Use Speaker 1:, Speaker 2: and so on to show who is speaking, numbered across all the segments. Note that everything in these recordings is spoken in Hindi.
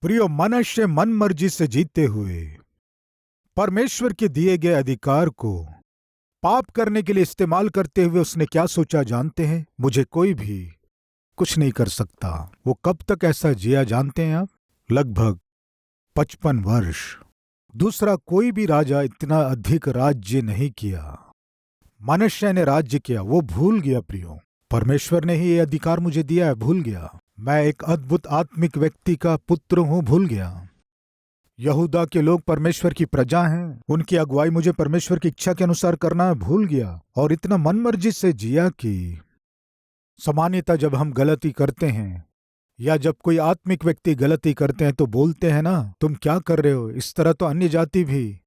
Speaker 1: प्रियो, मनुष्य मन मर्जी से जीते हुए परमेश्वर के दिए गए अधिकार को पाप करने के लिए इस्तेमाल करते हुए उसने क्या सोचा जानते हैं? मुझे कोई भी कुछ नहीं कर सकता। वो कब तक ऐसा जिया जानते हैं आप? लगभग 55 वर्ष। दूसरा कोई भी राजा इतना अधिक राज्य नहीं किया। मनुष्य ने राज्य किया, वो भूल गया। प्रियो, परमेश्वर ने ही ये अधिकार मुझे दिया है, भूल गया। मैं एक अद्भुत आत्मिक व्यक्ति का पुत्र हूं, भूल गया। यहूदा के लोग परमेश्वर की प्रजा हैं, उनकी अगुवाई मुझे परमेश्वर की इच्छा के अनुसार करना है, भूल गया। और इतना मनमर्जी से जिया कि सामान्यतः जब हम गलती करते हैं या जब कोई आत्मिक व्यक्ति गलती करते हैं तो बोलते हैं ना, तुम क्या कर रहे हो? इस तरह तो अन्य जाति भी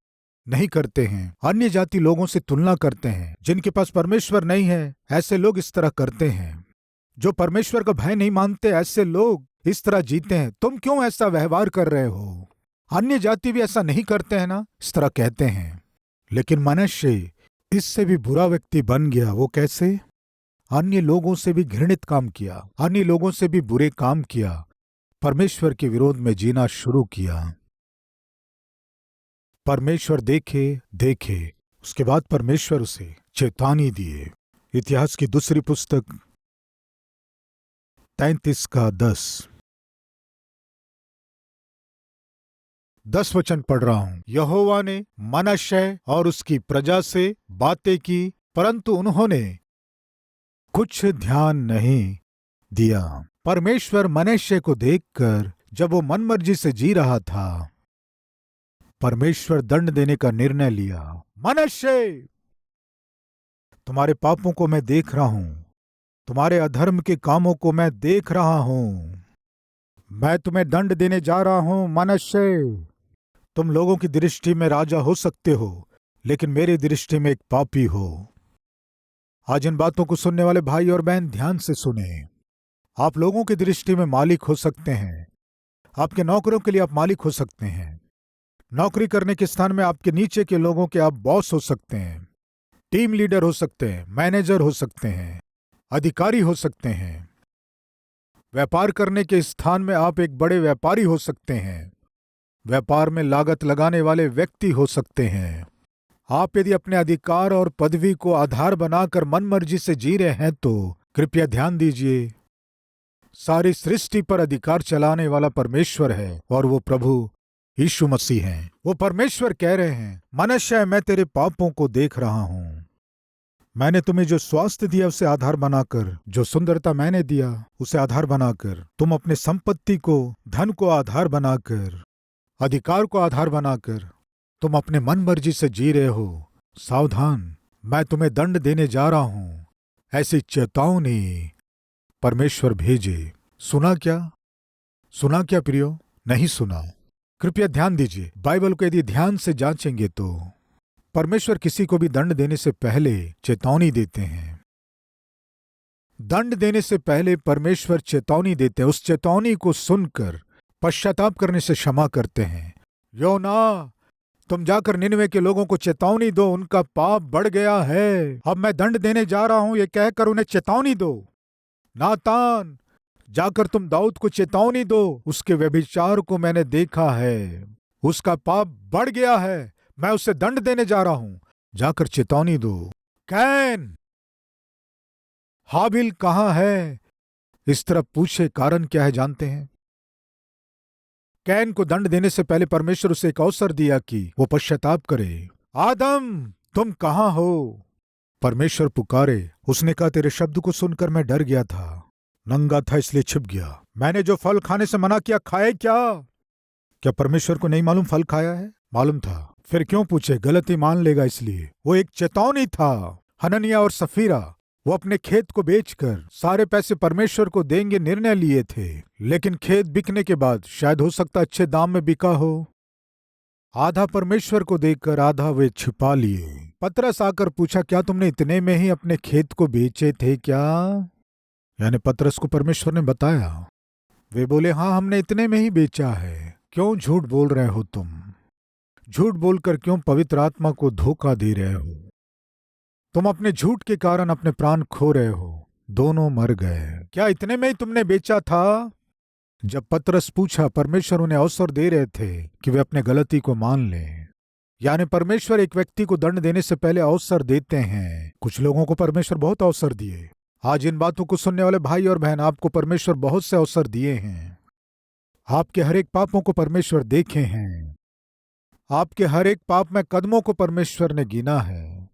Speaker 1: नहीं करते हैं। अन्य जाति लोगों से तुलना करते हैं। जिनके पास परमेश्वर नहीं है ऐसे लोग इस तरह करते हैं। जो परमेश्वर का भय नहीं मानते ऐसे लोग इस तरह जीते हैं। तुम क्यों ऐसा व्यवहार कर रहे हो? अन्य जाति भी ऐसा नहीं करते हैं ना, इस तरह कहते हैं। लेकिन मनुष्य इससे भी बुरा व्यक्ति बन गया। वो कैसे? अन्य लोगों से भी घृणित काम किया, अन्य लोगों से भी बुरे काम किया, परमेश्वर के विरोध में जीना शुरू किया। परमेश्वर देखे उसके बाद परमेश्वर उसे चेतावनी दिए। इतिहास की दूसरी पुस्तक 33 का 10 वचन पढ़ रहा हूं। यहोवा ने मनुष्य और उसकी प्रजा से बातें की, परंतु उन्होंने कुछ ध्यान नहीं दिया। परमेश्वर मनुष्य को देखकर जब वो मनमर्जी से जी रहा था, परमेश्वर दंड देने का निर्णय लिया। मनुष्य, तुम्हारे पापों को मैं देख रहा हूं, तुम्हारे अधर्म के कामों को मैं देख रहा हूं। मैं तुम्हें दंड देने जा रहा हूं। मनुष्य, तुम लोगों की दृष्टि में राजा हो सकते हो, लेकिन मेरी दृष्टि में एक पापी हो। आज इन बातों को सुनने वाले भाई और बहन ध्यान से सुने। आप लोगों की दृष्टि में मालिक हो सकते हैं। आपके नौकरों के लिए आप मालिक हो सकते हैं। नौकरी करने के स्थान में आपके नीचे के लोगों के आप बॉस हो सकते हैं, टीम लीडर हो सकते हैं, मैनेजर हो सकते हैं, अधिकारी हो सकते हैं। व्यापार करने के स्थान में आप एक बड़े व्यापारी हो सकते हैं। व्यापार में लागत लगाने वाले व्यक्ति हो सकते हैं। आप यदि अपने अधिकार और पदवी को आधार बनाकर मनमर्जी से जी रहे हैं तो कृपया ध्यान दीजिए, सारी सृष्टि पर अधिकार चलाने वाला परमेश्वर है और वो प्रभु यीशु मसीह हैं। वो परमेश्वर कह रहे हैं, मनुष्य, मैं तेरे पापों को देख रहा हूं। मैंने तुम्हें जो स्वास्थ्य दिया उसे आधार बनाकर, जो सुंदरता मैंने दिया उसे आधार बनाकर, तुम अपने संपत्ति को, धन को आधार बनाकर, अधिकार को आधार बनाकर तुम अपने मन मर्जी से जी रहे हो। सावधान, मैं तुम्हें दंड देने जा रहा हूं। ऐसी चेतावनी परमेश्वर भेजे। सुना क्या प्रियो? नहीं सुना। कृपया ध्यान दीजिए। बाइबल को यदि ध्यान से जांचेंगे तो परमेश्वर किसी को भी दंड देने से पहले चेतावनी देते हैं। दंड देने से पहले परमेश्वर चेतावनी देते हैं। उस चेतावनी को सुनकर पश्चाताप करने से क्षमा करते हैं। योना, तुम जाकर निनवे के लोगों को चेतावनी दो, उनका पाप बढ़ गया है। अब मैं दंड देने जा रहा हूं, ये कहकर उन्हें चेतावनी दो। नातान, जाकर तुम दाऊद को चेतावनी दो, उसके व्यभिचार को मैंने देखा है, उसका पाप बढ़ गया है, मैं उसे दंड देने जा रहा हूं। जाकर चेतावनी दो। कैन, हाबिल कहां है? इस तरह पूछे, कारण क्या है जानते हैं? कैन को दंड देने से पहले परमेश्वर उसे एक अवसर दिया कि वो पश्चाताप करे। आदम, तुम कहां हो? परमेश्वर पुकारे। उसने कहा, तेरे शब्द को सुनकर मैं डर गया था, नंगा था इसलिए छिप गया। मैंने जो फल खाने से मना किया खाए क्या परमेश्वर को नहीं मालूम फल खाया है? मालूम था, फिर क्यों पूछे? गलती मान लेगा इसलिए। वो एक चेतावनी था। हननिया और सफीरा, वो अपने खेत को बेचकर सारे पैसे परमेश्वर को देंगे निर्णय लिए थे, लेकिन खेत बिकने के बाद शायद हो सकता अच्छे दाम में बिका हो। आधा परमेश्वर को देकर आधा वे छिपा लिए। पतरस आकर पूछा, क्या तुमने इतने में ही अपने खेत को बेचे थे क्या? यानी पतरस को परमेश्वर ने बताया। वे बोले, हाँ, हमने इतने में ही बेचा है। क्यों झूठ बोल रहे हो तुम? झूठ बोलकर क्यों पवित्र आत्मा को धोखा दे रहे हो? तुम अपने झूठ के कारण अपने प्राण खो रहे हो। दोनों मर गए। क्या इतने में ही तुमने बेचा था? जब पतरस पूछा, परमेश्वर उन्हें अवसर दे रहे थे कि वे अपने गलती को मान लें। यानी परमेश्वर एक व्यक्ति को दंड देने से पहले अवसर देते हैं। कुछ लोगों को परमेश्वर बहुत अवसर दिए। आज इन बातों को सुनने वाले भाई और बहन, आपको परमेश्वर बहुत से अवसर दिए हैं। आपके हर एक पापों को परमेश्वर देखे हैं। आपके हर एक पाप में कदमों को परमेश्वर ने गिना है।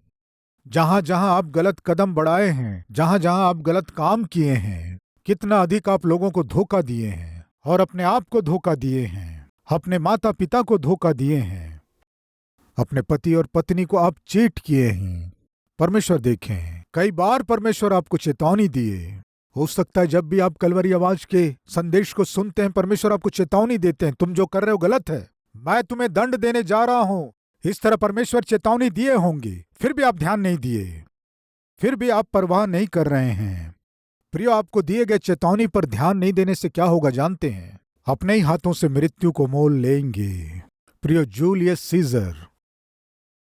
Speaker 1: जहां जहां आप गलत कदम बढ़ाए हैं, जहां जहां आप गलत काम किए हैं, कितना अधिक आप लोगों को धोखा दिए हैं और अपने आप को धोखा दिए हैं, अपने माता पिता को धोखा दिए हैं, अपने पति और पत्नी को आप चीट किए हैं। परमेश्वर देखें, कई बार परमेश्वर आपको चेतावनी दिए। हो सकता है जब भी आप कलवरी आवाज के संदेश को सुनते हैं, परमेश्वर आपको चेतावनी देते हैं, तुम जो कर रहे हो गलत है, मैं तुम्हें दंड देने जा रहा हूं। इस तरह परमेश्वर चेतावनी दिए होंगे, फिर भी आप ध्यान नहीं दिए, फिर भी आप परवाह नहीं कर रहे हैं। प्रियो, आपको दिए गए चेतावनी पर ध्यान नहीं देने से क्या होगा जानते हैं? अपने ही हाथों से मृत्यु को मोल लेंगे। प्रियो, जूलियस सीजर,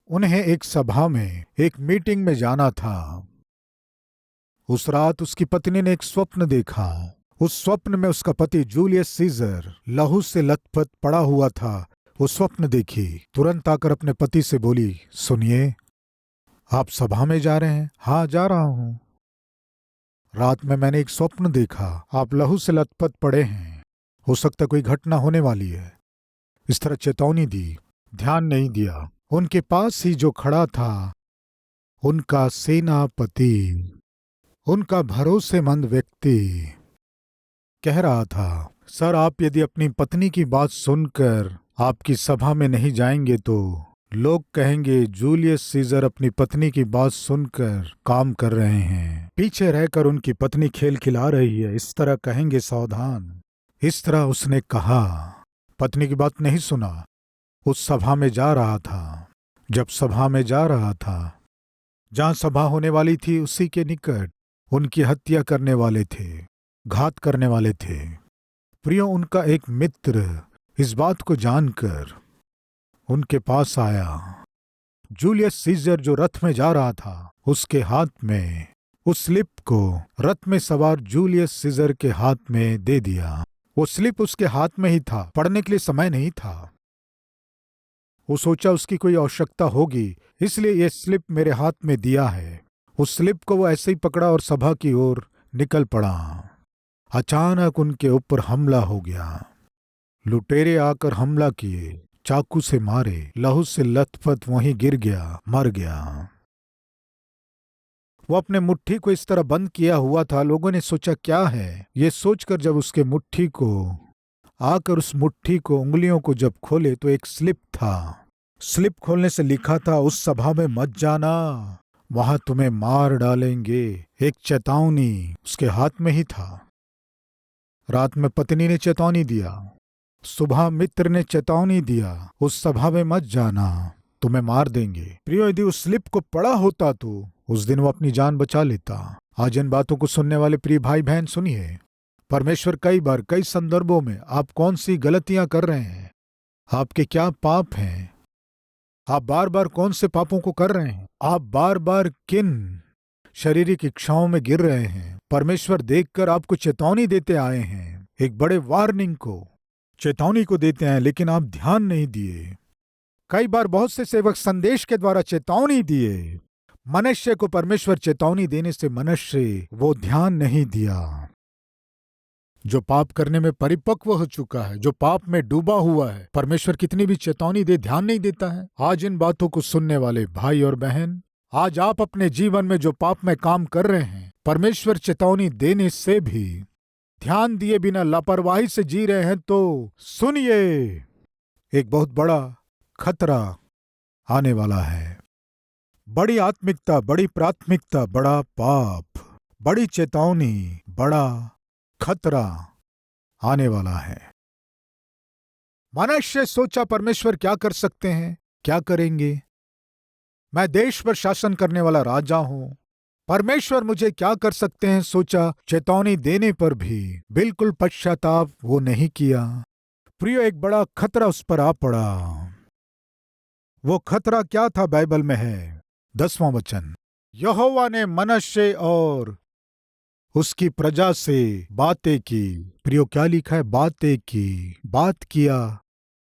Speaker 1: उन्हें एक सभा में, एक मीटिंग में जाना था। उस रात उसकी पत्नी ने एक स्वप्न देखा। उस स्वप्न में उसका पति जूलियस सीजर लहू से लथपथ पड़ा हुआ था। वो स्वप्न देखी, तुरंत आकर अपने पति से बोली, सुनिए, आप सभा में जा रहे हैं? हाँ, जा रहा हूं। रात में मैंने एक स्वप्न देखा, आप लहू से लथपथ पड़े हैं, हो सकता कोई घटना होने वाली है। इस तरह चेतावनी दी, ध्यान नहीं दिया। उनके पास ही जो खड़ा था, उनका सेनापति, उनका भरोसेमंद व्यक्ति कह रहा था, सर, आप यदि अपनी पत्नी की बात सुनकर आपकी सभा में नहीं जाएंगे तो लोग कहेंगे जूलियस सीजर अपनी पत्नी की बात सुनकर काम कर रहे हैं, पीछे रहकर उनकी पत्नी खेल खिला रही है, इस तरह कहेंगे, सावधान। इस तरह उसने कहा, पत्नी की बात नहीं सुना, उस सभा में जा रहा था। जब सभा में जा रहा था, जहां सभा होने वाली थी उसी के निकट उनकी हत्या करने वाले थे, घात करने वाले थे। प्रियो, उनका एक मित्र इस बात को जानकर उनके पास आया। जूलियस सीजर जो रथ में जा रहा था, उसके हाथ में उस स्लिप को रथ में सवार जूलियस सीजर के हाथ में दे दिया। वो स्लिप उसके हाथ में ही था, पढ़ने के लिए समय नहीं था। वो सोचा उसकी कोई आवश्यकता होगी, इसलिए ये स्लिप मेरे हाथ में दिया है। उस स्लिप को वो ऐसे ही पकड़ा और सभा की ओर निकल पड़ा। अचानक उनके ऊपर हमला हो गया। लुटेरे आकर हमला किए, चाकू से मारे, लहू से लथपथ वहीं गिर गया, मर गया। वो अपने मुट्ठी को इस तरह बंद किया हुआ था। लोगों ने सोचा क्या है, ये सोचकर जब उसके मुट्ठी को आकर उस मुट्ठी को, उंगलियों को जब खोले तो एक स्लिप था। स्लिप खोलने से लिखा था, उस सभा में मत जाना, वहां तुम्हें मार डालेंगे। एक चेतावनी उसके हाथ में ही था। रात में पत्नी ने चेतावनी दिया, सुबह मित्र ने चेतावनी दिया, उस सभा में मत जाना, तुम्हें मार देंगे। प्रियो, यदि उस स्लिप को पढ़ा होता तो उस दिन वो अपनी जान बचा लेता। आज इन बातों को सुनने वाले प्रिय भाई बहन सुनिए, परमेश्वर कई बार, कई संदर्भों में आप कौन सी गलतियां कर रहे हैं, आपके क्या पाप हैं, आप बार बार कौन से पापों को कर रहे हैं, आप बार बार किन शारीरिक इच्छाओं में गिर रहे हैं, परमेश्वर देखकर आपको चेतावनी देते आए हैं। एक बड़े वार्निंग को, चेतावनी को देते हैं, लेकिन आप ध्यान नहीं दिए। कई बार बहुत से सेवक संदेश के द्वारा चेतावनी दिए, मनुष्य को परमेश्वर चेतावनी देने से मनुष्य वो ध्यान नहीं दिया। जो पाप करने में परिपक्व हो चुका है, जो पाप में डूबा हुआ है, परमेश्वर कितनी भी चेतावनी दे, ध्यान नहीं देता है। आज इन बातों को सुनने वाले भाई और बहन, आज आप अपने जीवन में जो पाप में काम कर रहे हैं, परमेश्वर चेतावनी देने से भी ध्यान दिए बिना लापरवाही से जी रहे हैं, तो सुनिए, एक बहुत बड़ा खतरा आने वाला है। बड़ी आत्मिकता, बड़ी प्राथमिकता, बड़ा पाप, बड़ी चेतावनी, बड़ा खतरा आने वाला है। मनुष्य सोचा, परमेश्वर क्या कर सकते हैं, क्या करेंगे? मैं देश पर शासन करने वाला राजा हूं, परमेश्वर मुझे क्या कर सकते हैं? सोचा। चेतावनी देने पर भी बिल्कुल पश्चाताप वो नहीं किया। प्रियो, एक बड़ा खतरा उस पर आ पड़ा। वो खतरा क्या था? बाइबल में है 10वां वचन, यहोवा ने मनुष्य और उसकी प्रजा से बातें की। प्रियो, क्या लिखा है? बातें की, बात किया,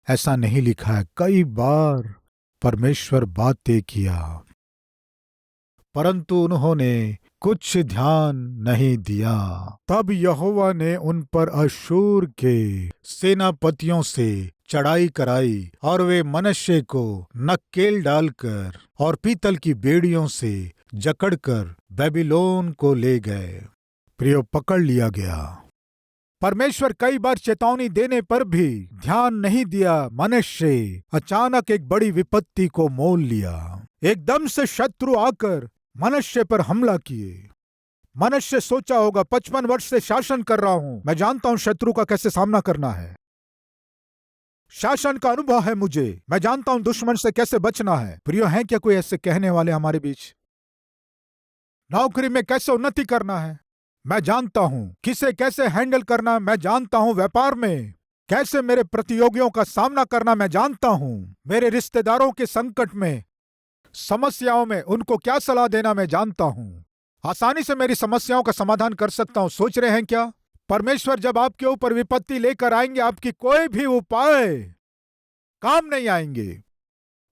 Speaker 1: ऐसा नहीं लिखा है। कई बार परमेश्वर बातें किया, परंतु उन्होंने कुछ ध्यान नहीं दिया। तब यहोवा ने उन पर अश्शूर के सेनापतियों से चढ़ाई कराई और वे मनुष्य को नक्केल डालकर और पीतल की बेड़ियों से जकड़कर बेबीलोन को ले गए। प्रियो, पकड़ लिया गया। परमेश्वर कई बार चेतावनी देने पर भी ध्यान नहीं दिया। मनुष्य अचानक एक बड़ी विपत्ति को मोल लिया। एकदम से शत्रु आकर मनुष्य पर हमला किए। मनुष्य सोचा होगा, 55 वर्ष से शासन कर रहा हूं, मैं जानता हूं शत्रु का कैसे सामना करना है। शासन का अनुभव है मुझे, मैं जानता हूं दुश्मन से कैसे बचना है। प्रियो, हैं क्या कोई ऐसे कहने वाले हमारे बीच? नौकरी में कैसे उन्नति करना है मैं जानता हूं, किसे कैसे हैंडल करना मैं जानता हूं, व्यापार में कैसे मेरे प्रतियोगियों का सामना करना मैं जानता हूं, मेरे रिश्तेदारों के संकट में, समस्याओं में उनको क्या सलाह देना मैं जानता हूं, आसानी से मेरी समस्याओं का समाधान कर सकता हूं। सोच रहे हैं क्या परमेश्वर जब आपके ऊपर विपत्ति लेकर आएंगे, आपकी कोई भी उपाय काम नहीं आएंगे।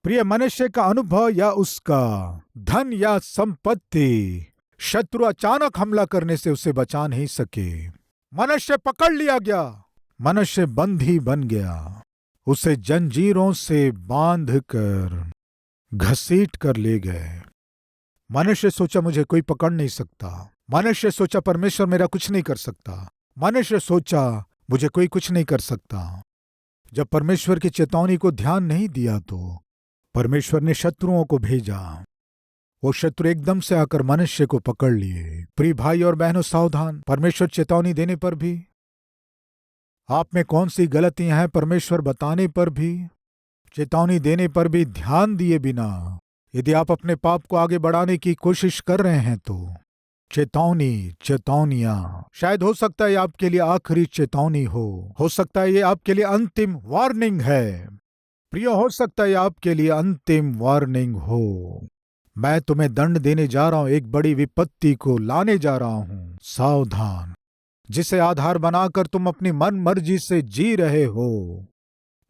Speaker 1: प्रिय, मनुष्य का अनुभव या उसका धन या संपत्ति शत्रु अचानक हमला करने से उसे बचा नहीं सके। मनुष्य पकड़ लिया गया, मनुष्य बंदी बन गया। उसे जंजीरों से बांधकर घसीट कर ले गए। मनुष्य सोचा मुझे कोई पकड़ नहीं सकता। मनुष्य सोचा परमेश्वर मेरा कुछ नहीं कर सकता। मनुष्य सोचा मुझे कोई कुछ नहीं कर सकता। जब परमेश्वर की चेतावनी को ध्यान नहीं दिया तो परमेश्वर ने शत्रुओं को भेजा। वो शत्रु एकदम से आकर मनुष्य को पकड़ लिए। प्रिय भाई और बहनों, सावधान। परमेश्वर चेतावनी देने पर भी, आप में कौन सी गलतियां हैं परमेश्वर बताने पर भी, चेतावनी देने पर भी ध्यान दिए बिना यदि आप अपने पाप को आगे बढ़ाने की कोशिश कर रहे हैं तो चेतावनियां शायद हो सकता है आपके लिए आखिरी चेतावनी हो सकता है ये आपके लिए अंतिम वार्निंग है। प्रियो, हो सकता है आपके लिए अंतिम वार्निंग हो। मैं तुम्हें दंड देने जा रहा हूं, एक बड़ी विपत्ति को लाने जा रहा हूं। सावधान, जिसे आधार बनाकर तुम अपनी मन मर्जी से जी रहे हो।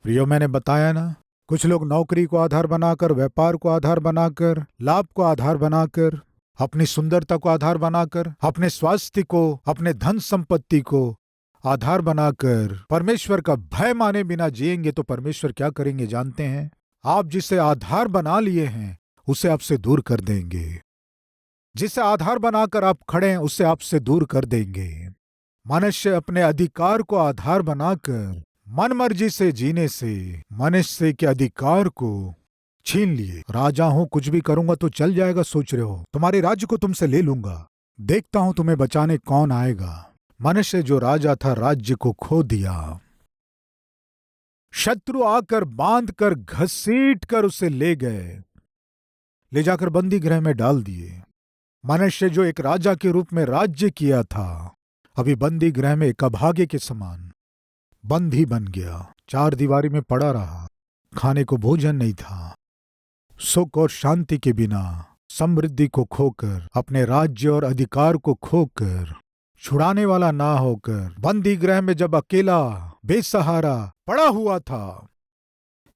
Speaker 1: प्रियो, मैंने बताया ना, कुछ लोग नौकरी को आधार बनाकर, व्यापार को आधार बनाकर, लाभ को आधार बनाकर, अपनी सुंदरता को आधार बनाकर, अपने स्वास्थ्य को, अपने धन संपत्ति को आधार बनाकर परमेश्वर का भय माने बिना जिएंगे तो परमेश्वर क्या करेंगे जानते हैं? आप जिसे आधार बना लिए हैं उसे आपसे दूर कर देंगे। जिसे आधार बनाकर आप खड़े हैं उसे आपसे दूर कर देंगे। मनुष्य अपने अधिकार को आधार बनाकर मनमर्जी से जीने से मनुष्य के अधिकार को छीन लिए। राजा हूं, कुछ भी करूंगा तो चल जाएगा, सोच रहे हो? तुम्हारे राज्य को तुमसे ले लूंगा, देखता हूं तुम्हें बचाने कौन आएगा। मनुष्य जो राजा था, राज्य को खो दिया। शत्रु आकर बांध कर घसीट कर उसे ले गए, ले जाकर बंदी गृह में डाल दिए। मनुष्य जो एक राजा के रूप में राज्य किया था, अभी बंदी गृह में एक अभागे के समान बंदी बन गया। 4 दीवारी में पड़ा रहा, खाने को भोजन नहीं था। सुख और शांति के बिना, समृद्धि को खोकर, अपने राज्य और अधिकार को खोकर, छुड़ाने वाला ना होकर बंदी गृह में जब अकेला बेसहारा पड़ा हुआ था,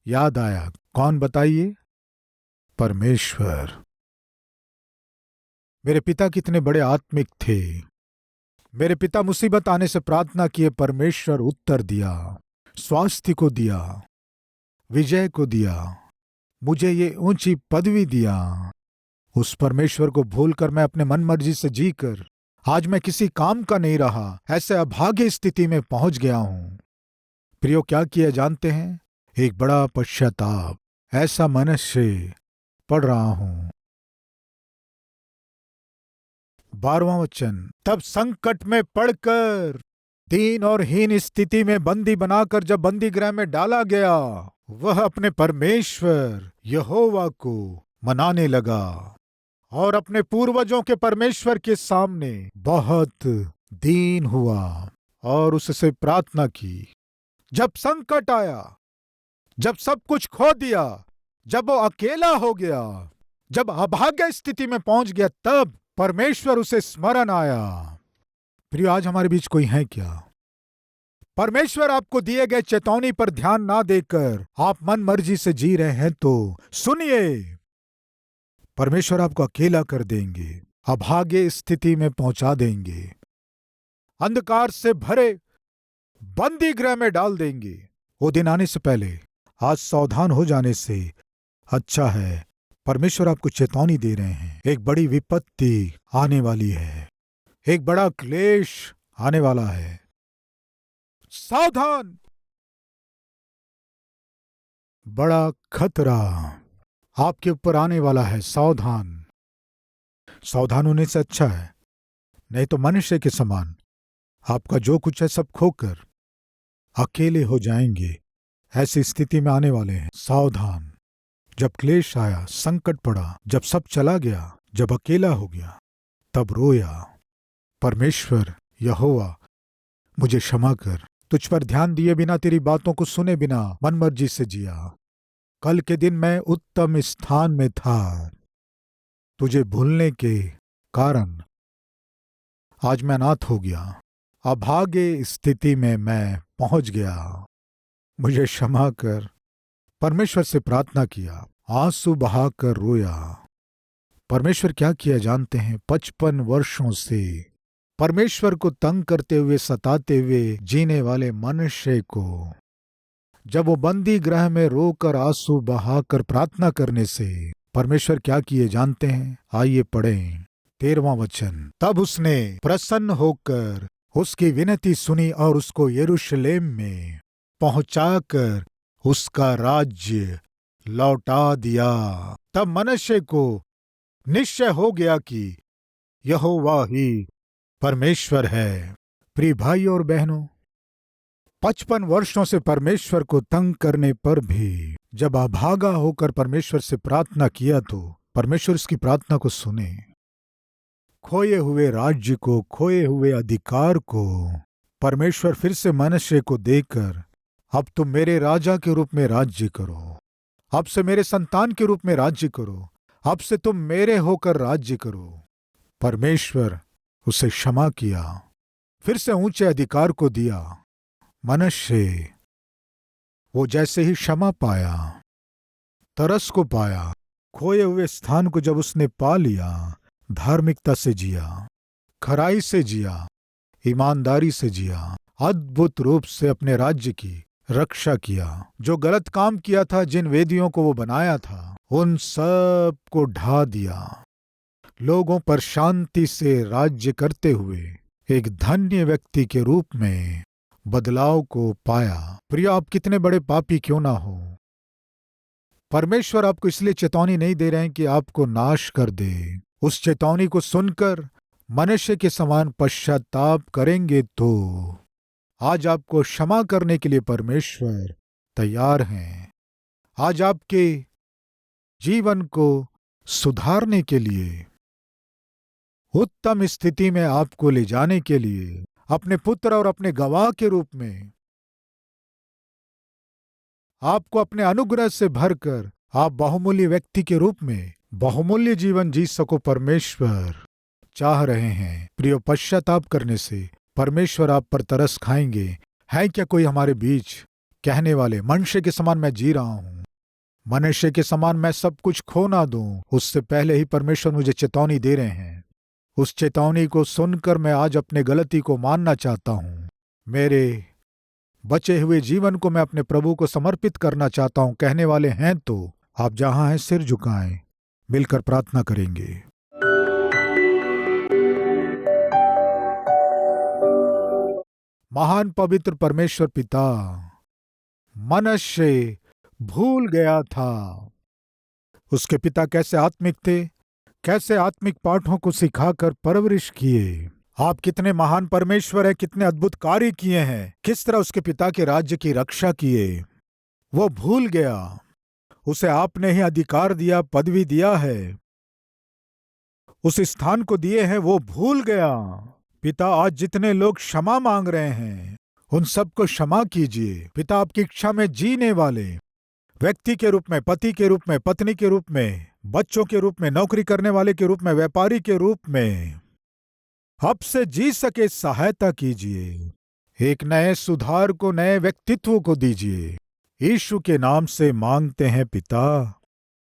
Speaker 1: याद आया कौन बताइए? परमेश्वर। मेरे पिता कितने बड़े आत्मिक थे। मेरे पिता मुसीबत आने से प्रार्थना किए, परमेश्वर उत्तर दिया, स्वास्थ्य को दिया, विजय को दिया, मुझे ये ऊंची पदवी दिया। उस परमेश्वर को भूलकर मैं अपने मन मर्जी से जीकर आज मैं किसी काम का नहीं रहा, ऐसे अभागे स्थिति में पहुंच गया हूं। प्रियो, क्या किया जानते हैं? एक बड़ा पश्चाताप, ऐसा मनुष्य पढ़ रहा हूं। 12वां वचन, तब संकट में पड़कर, दीन और हीन स्थिति में बंदी बनाकर जब बंदी गृह में डाला गया, वह अपने परमेश्वर यहोवा को मनाने लगा और अपने पूर्वजों के परमेश्वर के सामने बहुत दीन हुआ और उससे प्रार्थना की। जब संकट आया, जब सब कुछ खो दिया, जब वो अकेला हो गया, जब अभाग्य स्थिति में पहुंच गया, तब परमेश्वर उसे स्मरण आया। प्रिय, आज हमारे बीच कोई है क्या? परमेश्वर आपको दिए गए चेतावनी पर ध्यान ना देकर आप मन मर्जी से जी रहे हैं तो सुनिए, परमेश्वर आपको अकेला कर देंगे, अभागे स्थिति में पहुंचा देंगे, अंधकार से भरे बंदी गृह में डाल देंगे। वो दिन आने से पहले आज सावधान हो जाने से अच्छा है। परमेश्वर आपको चेतावनी दे रहे हैं, एक बड़ी विपत्ति आने वाली है, एक बड़ा क्लेश आने वाला है, सावधान। बड़ा खतरा आपके ऊपर आने वाला है, सावधान। सावधान होने से अच्छा है, नहीं तो मनुष्य के समान आपका जो कुछ है सब खोकर अकेले हो जाएंगे। ऐसी स्थिति में आने वाले हैं, सावधान। जब क्लेश आया, संकट पड़ा, जब सब चला गया, जब अकेला हो गया, तब रोया, परमेश्वर यहोवा मुझे क्षमा कर। तुझ पर ध्यान दिए बिना, तेरी बातों को सुने बिना मनमर्जी से जिया। कल के दिन मैं उत्तम स्थान में था, तुझे भूलने के कारण आज मैं अनाथ हो गया, अभागे स्थिति में मैं पहुंच गया, मुझे क्षमा कर। परमेश्वर से प्रार्थना किया, आंसू बहाकर रोया। परमेश्वर क्या किया जानते हैं? 55 वर्षों से परमेश्वर को तंग करते हुए, सताते हुए जीने वाले मनुष्य को जब वो बंदी गृह में रोकर आंसू बहाकर प्रार्थना करने से परमेश्वर क्या किए जानते हैं? आइए पढ़ें 13वां वचन। तब उसने प्रसन्न होकर उसकी विनती सुनी और उसको यरूशलेम में पहुंचाकर उसका राज्य लौटा दिया। तब मनुष्य को निश्चय हो गया कि यहोवा ही परमेश्वर है। प्रिय भाई और बहनों, 55 वर्षों से परमेश्वर को तंग करने पर भी जब अभागा होकर परमेश्वर से प्रार्थना किया तो परमेश्वर उसकी प्रार्थना को सुने। खोए हुए राज्य को, खोए हुए अधिकार को परमेश्वर फिर से मनुष्य को देकर, अब तुम मेरे राजा के रूप में राज्य करो, अब से मेरे संतान के रूप में राज्य करो, अब से तुम मेरे होकर राज्य करो। परमेश्वर उसे क्षमा किया, फिर से ऊंचे अधिकार को दिया। मनुष्य वो जैसे ही क्षमा पाया, तरस को पाया, खोए हुए स्थान को जब उसने पा लिया, धार्मिकता से जिया, खराई से जिया, ईमानदारी से जिया, अद्भुत रूप से अपने राज्य की रक्षा किया। जो गलत काम किया था, जिन वेदियों को वो बनाया था, उन सब को ढा दिया। लोगों पर शांति से राज्य करते हुए एक धन्य व्यक्ति के रूप में बदलाव को पाया। प्रिय, आप कितने बड़े पापी क्यों ना हो, परमेश्वर आपको इसलिए चेतावनी नहीं दे रहे हैं कि आपको नाश कर दे। उस चेतावनी को सुनकर मनुष्य के समान पश्चाताप करेंगे तो आज आपको क्षमा करने के लिए परमेश्वर तैयार हैं। आज आपके जीवन को सुधारने के लिए, उत्तम स्थिति में आपको ले जाने के लिए, अपने पुत्र और अपने गवाह के रूप में आपको अपने अनुग्रह से भरकर आप बहुमूल्य व्यक्ति के रूप में बहुमूल्य जीवन जी सको, परमेश्वर चाह रहे हैं। प्रियो, पश्चाताप करने से परमेश्वर आप पर तरस खाएंगे। है क्या कोई हमारे बीच कहने वाले, मनुष्य के समान मैं जी रहा हूं, मनुष्य के समान मैं सब कुछ खो ना दूं? उससे पहले ही परमेश्वर मुझे चेतावनी दे रहे हैं। उस चेतावनी को सुनकर मैं आज अपने गलती को मानना चाहता हूं। मेरे बचे हुए जीवन को मैं अपने प्रभु को समर्पित करना चाहता हूं। कहने वाले हैं तो आप जहां हैं सिर झुकाएं, मिलकर प्रार्थना करेंगे। महान पवित्र परमेश्वर पिता, मनुष्य भूल गया था उसके पिता कैसे आत्मिक थे, कैसे आत्मिक पाठों को सिखाकर परवरिश किए। आप कितने महान परमेश्वर हैं, कितने अद्भुत कार्य किए हैं, किस तरह उसके पिता के राज्य की रक्षा किए। वो भूल गया। उसे आपने ही अधिकार दिया, पदवी दिया है, उस स्थान को दिए हैं, वो भूल गया। पिता, आज जितने लोग क्षमा मांग रहे हैं उन सबको क्षमा कीजिए। पिता, आपकी इच्छा में जीने वाले व्यक्ति के रूप में, पति के रूप में, पत्नी के रूप में, बच्चों के रूप में, नौकरी करने वाले के रूप में, व्यापारी के रूप में, अब से जी सके सहायता कीजिए, एक नए सुधार को, नए व्यक्तित्व को दीजिए। यीशु के नाम से मांगते हैं पिता,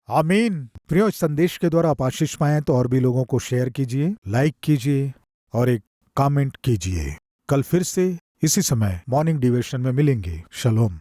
Speaker 1: आमीन। प्रियो, इस संदेश के द्वारा आप आशीष पाएं तो और भी लोगों को शेयर कीजिए, लाइक कीजिए और एक कमेंट कीजिए। कल फिर से इसी समय मॉर्निंग डिवोशन में मिलेंगे। शलोम।